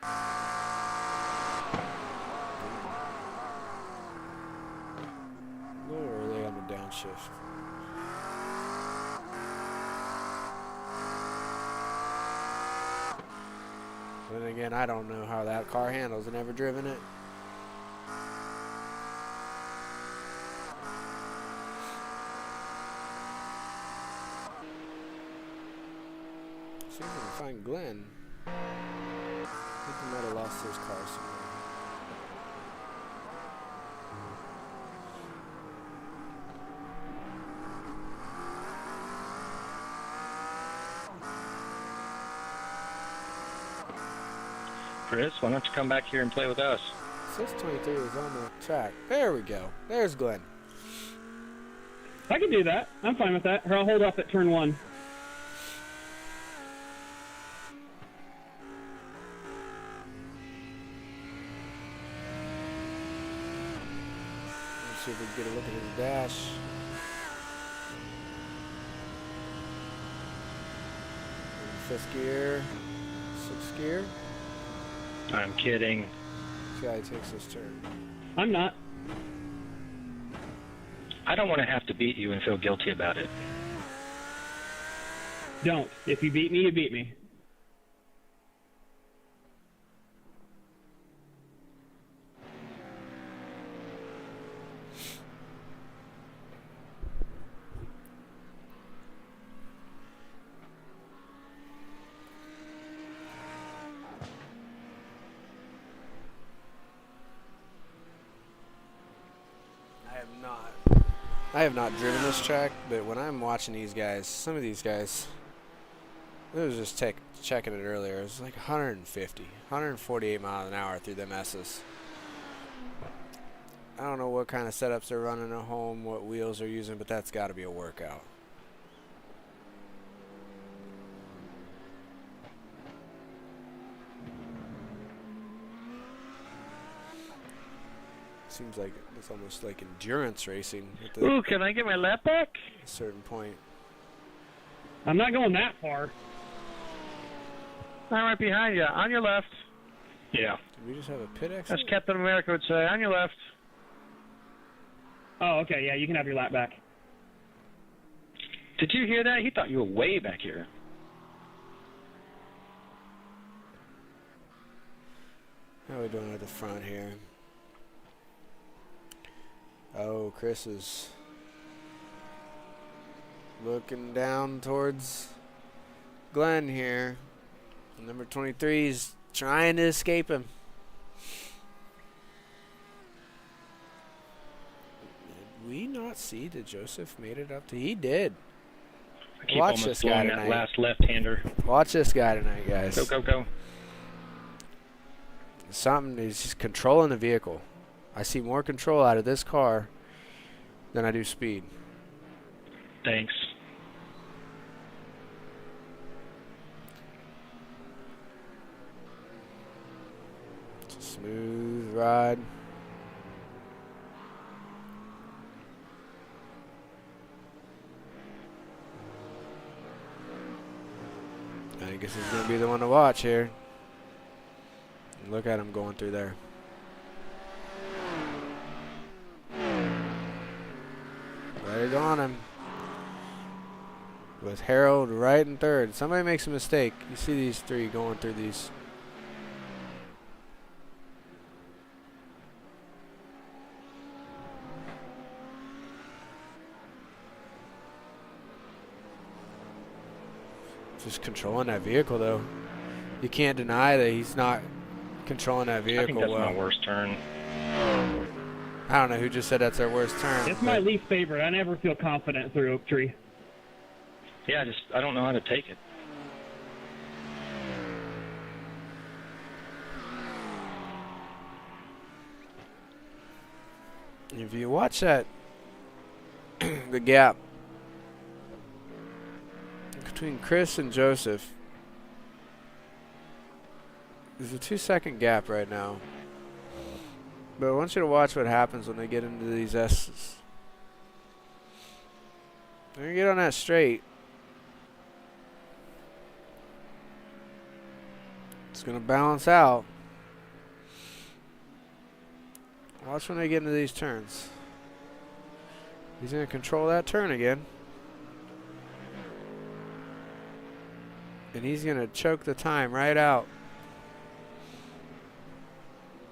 A little early on the downshift. But then again, I don't know how that car handles. I've never driven it. See if I can find Glenn. I think he might have lost his car somewhere. Chris, why don't you come back here and play with us? 623 is on the track. There we go. There's Glenn. I can do that. I'm fine with that. Or I'll hold off at turn 1. Let's see if we can get a look at his dash. In 5th gear, 6th gear. I'm kidding. This guy takes his turn. I'm not. I don't want to have to beat you and feel guilty about it. Don't. If you beat me, you beat me. I have not driven this track, but when I'm watching these guys, some of these guys, I was just checking it earlier, it was like 150, 148 miles an hour through them S's. I don't know what kind of setups they're running at home, what wheels they're using, but that's got to be a workout. Seems like it's almost like endurance racing at Ooh, can I get my lap back? a certain point. I'm not going that far. I'm right behind you. On your left. Yeah. Did we just have a pit exit? As Captain America would say, on your left. Oh, okay. Yeah, you can have your lap back. Did you hear that? He thought you were way back here. How are we doing at the front here? Oh, Chris is looking down towards Glenn here. Number 23 is trying to escape him. Did we not see that Joseph made it up to? He did. Watch this guy tonight. That last left-hander. Watch this guy tonight, guys. Go, go, go. Something, he's just controlling the vehicle. I see more control out of this car than I do speed. Thanks. It's a smooth ride. I guess he's going to be the one to watch here. Look at him going through there. Right on him. With Harold right in third. Somebody makes a mistake. You see these three going through these. Just controlling that vehicle, though. You can't deny that he's not controlling that vehicle. I think that's well. my worst turn. I don't know who just said that's their worst turn. It's my least favorite. I never feel confident through Oak Tree. Yeah, I don't know how to take it. If you watch that, the gap between Chris and Joseph, there's a 2-second gap right now. But I want you to watch what happens when they get into these S's. They're going to get on that straight. It's going to balance out. Watch when they get into these turns. He's going to control that turn again. And he's going to choke the time right out.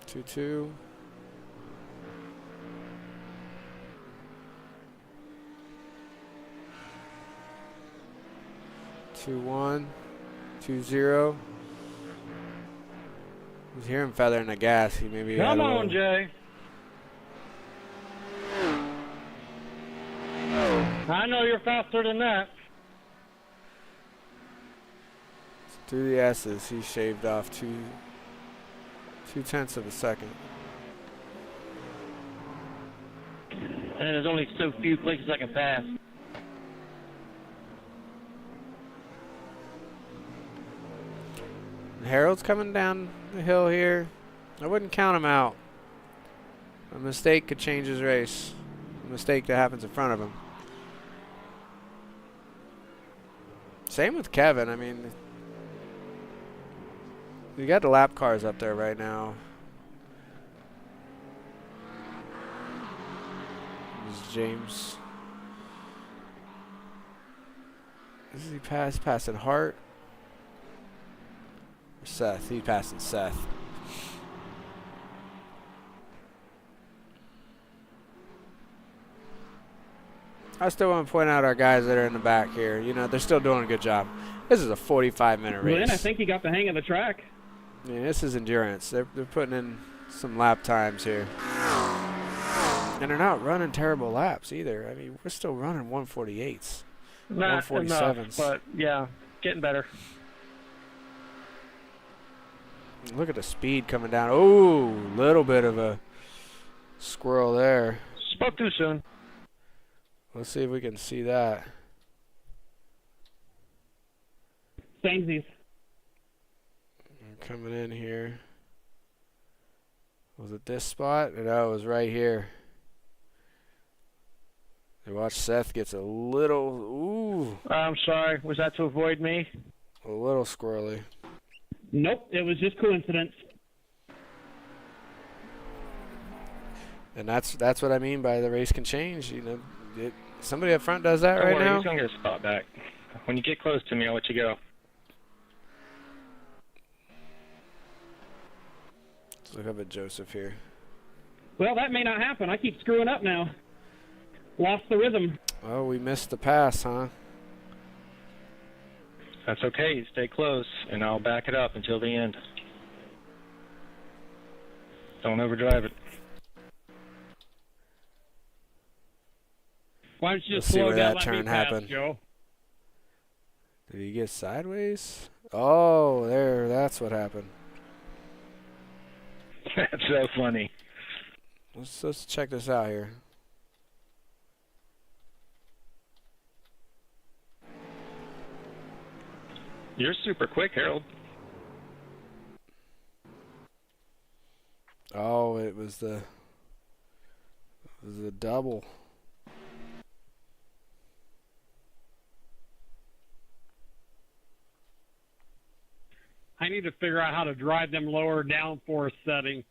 2-2. 2-1. 2-0. You hear him feathering the gas. He maybe Come on, Jay. I know you're faster than that. Through the S's, he shaved off 2/10 of a second. And there's only so few places I can pass. Harold's coming down the hill here. I wouldn't count him out. A mistake could change his race. A mistake that happens in front of him. Same with Kevin. I mean, you got the lap cars up there right now. This is James. Is he passing Hart? Or Seth? He's passing Seth. I still want to point out our guys that are in the back here. You know, they're still doing a good job. This is a 45-minute race. Glenn, I think he got the hang of the track. Yeah, this is endurance. They're putting in some lap times here. And they're not running terrible laps either. I mean, we're still running 148s. Not 147s. enough, but yeah, getting better. Look at the speed coming down. Oh, little bit of a squirrel there. Spoke too soon. Let's see if we can see that. Samesies. Coming in here. Was it this spot? No, it was right here. And watch Seth gets a little, ooh. I'm sorry. Was that to avoid me? A little squirrely. Nope, it was just coincidence. And that's what I mean by the race can change. You know, somebody up front does that Don't right worry, now. He's gonna get a spot back. When you get close to me, I'll let you go. Let's look up at Joseph here. Well, that may not happen. I keep screwing up now. Lost the rhythm. Oh, we missed the pass, huh? That's okay. You stay close, and I'll back it up until the end. Don't overdrive it. Why don't you Let's just see slow where down, that let me turn pass, happened. Joe? Did he get sideways? Oh, there. That's what happened. That's so funny. Let's check this out here. You're super quick, Harold. Oh, it was the double. I need to figure out how to drive them lower downforce setting.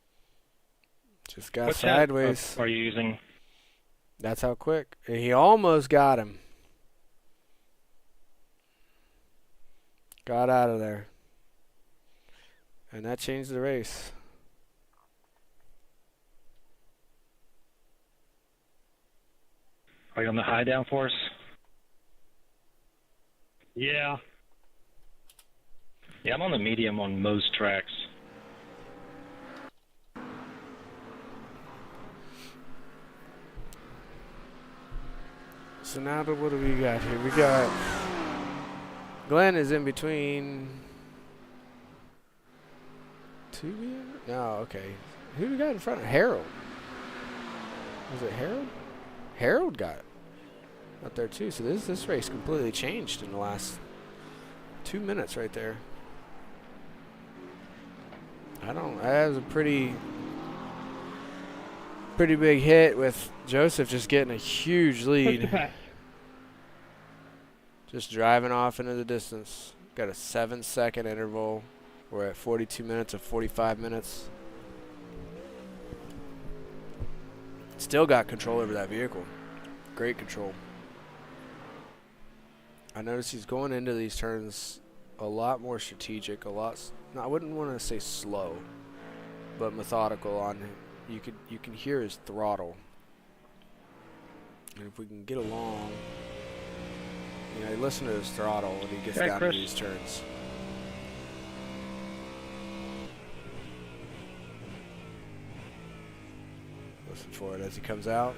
Just got What sideways. temp are you using? That's how quick. He almost got him. Got out of there. And that changed the race. Are you on the high downforce? Yeah. Yeah, I'm on the medium on most tracks. So now what do we got here? We got Glenn is in between two. No, okay. Who we got in front of Harold? Was it Harold? Harold got up there too. So this race completely changed in the last 2 minutes right there. That was a pretty pretty big hit with Joseph just getting a huge Push to lead. pass. Just driving off into the distance. Got a 7-second interval. We're at 42 minutes of 45 minutes. Still got control over that vehicle. Great control. I noticed he's going into these turns a lot more strategic, I wouldn't want to say slow, but methodical on him. You can hear his throttle. And if we can get along, listen to his throttle when he gets down to these turns. Listen for it as he comes out.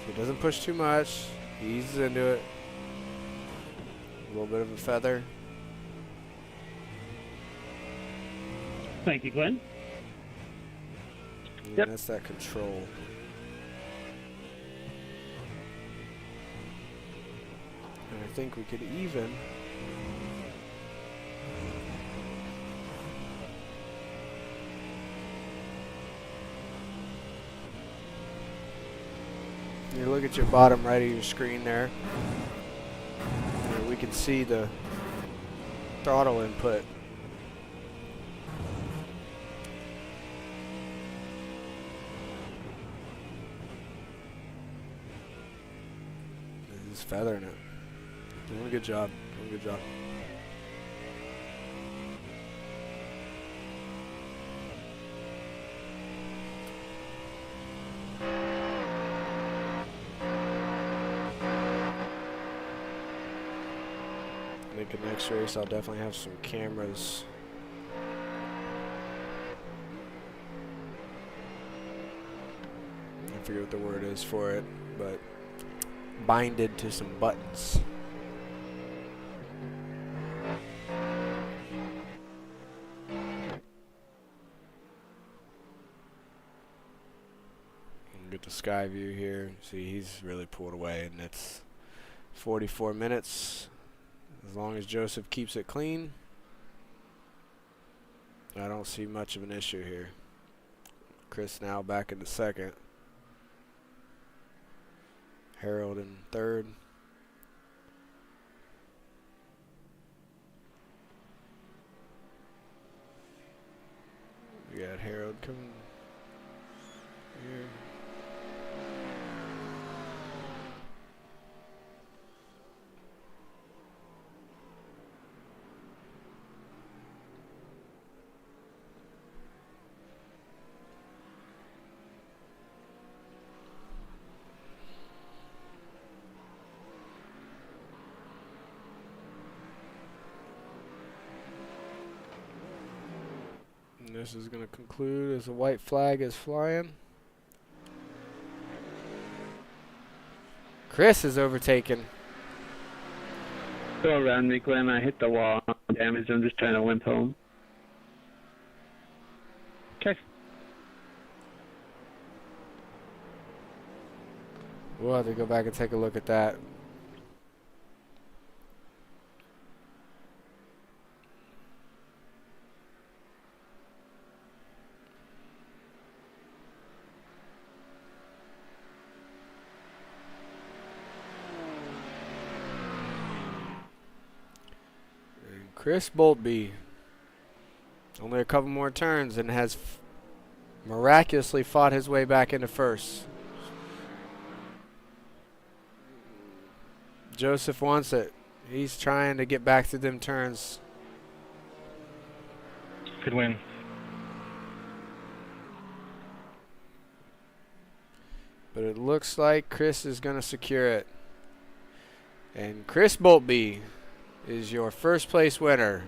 If he doesn't push too much, he eases into it. A little bit of a feather. Thank you, Glenn. And Yep. that's that control. And I think we could even. You look at your bottom right of your screen there. And we can see the throttle input. He's feathering it. Doing a good job. Doing a good job. I think the next race I'll definitely have some cameras. I forget what the word is for it, but binded to some buttons. Get the sky view here. See, he's really pulled away, and it's 44 minutes. As long as Joseph keeps it clean, I don't see much of an issue here. Chris now back into second. Harold in third. We got Harold coming here. This is going to conclude as the white flag is flying. Chris is overtaken. Go around me, Glenn. I hit the wall. Damage. I'm just trying to limp home. Okay. We'll have to go back and take a look at that. Chris Boltby, only a couple more turns and has miraculously fought his way back into first. Joseph wants it. He's trying to get back to them turns. Could win. But it looks like Chris is going to secure it. And Chris Boltby is your first place winner.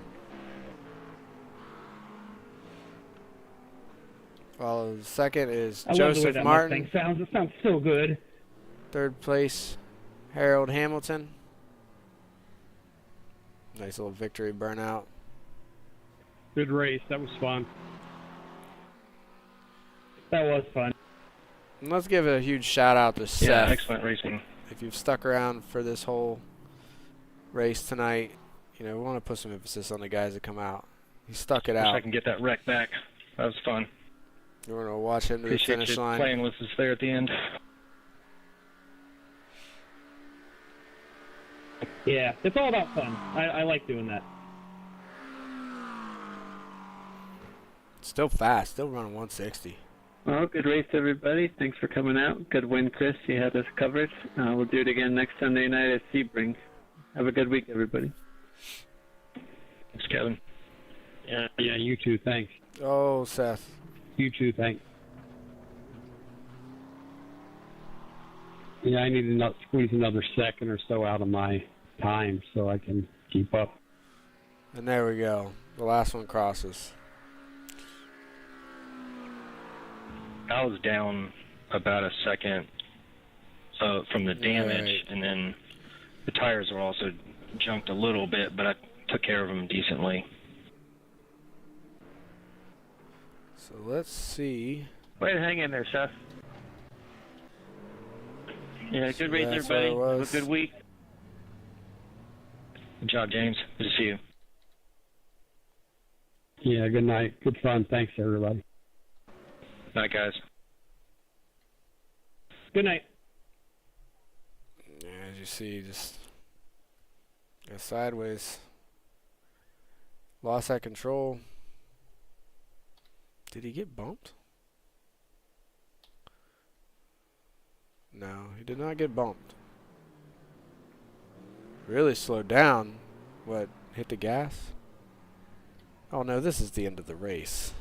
Well, second is I love the way Joseph that Martin. Mustang sounds. It sounds so good. Third place, Harold Hamilton. Nice little victory burnout. Good race. That was fun. That was fun. And let's give a huge shout out to Seth. Yeah, excellent racing. If you've stuck around for this whole race tonight, we want to put some emphasis on the guys that come out. He stuck it Wish out. I can get that wreck back. That was fun. You want to watch him to the Appreciate finish you line. playing with us there at the end. Yeah, it's all about fun. I like doing that. Still fast. Still running 160. Well, good race, everybody. Thanks for coming out. Good win, Chris. You had us covered. We'll do it again next Sunday night at Sebring. Have a good week, everybody. Thanks, Kevin. Yeah, you too. Thanks. Oh, Seth. You too. Thanks. Yeah, I need to squeeze another second or so out of my time so I can keep up. And there we go. The last one crosses. I was down about a second from the damage, Right. and then the tires were also junked a little bit, but I took care of them decently. So let's see. Way to hang in there, Seth. Yeah, So good race, that's everybody. what it Have was. a good week. Good job, James. Good to see you. Yeah, good night. Good fun. Thanks, everybody. Night, guys. Good night. Yeah, as you see, just got sideways. Lost that control. Did he get bumped? No, he did not get bumped. Really slowed down. What, hit the gas? Oh no, this is the end of the race.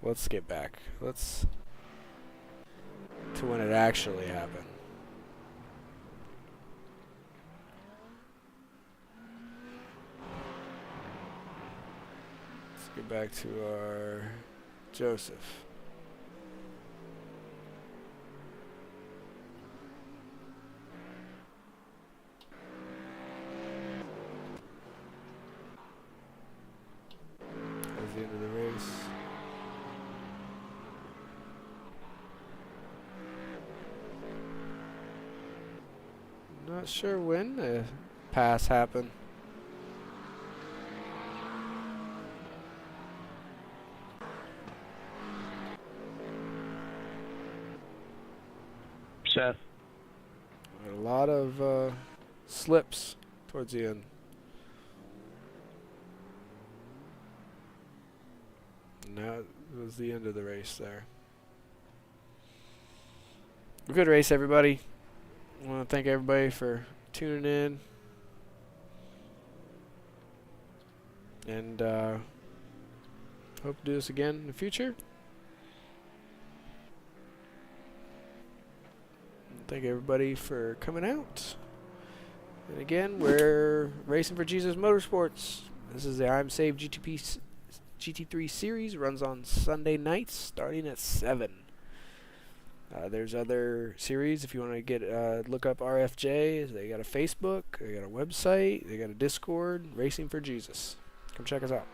Let's get back. Let's to when it actually happened. Let's get back to our Joseph. That's the end of the race. Not sure when the pass happened. Seth. A lot of slips towards the end. And that was the end of the race there. Good race, everybody. I want to thank everybody for tuning in. And hope to do this again in the future. Thank everybody for coming out. And again, we're racing for Jesus Motorsports. This is the IMSAved GTP GT3 series. Runs on Sunday nights starting at 7. There's other series if you want to get look up RFJ. They got a Facebook, they got a website, they got a Discord. Racing for Jesus. Come check us out.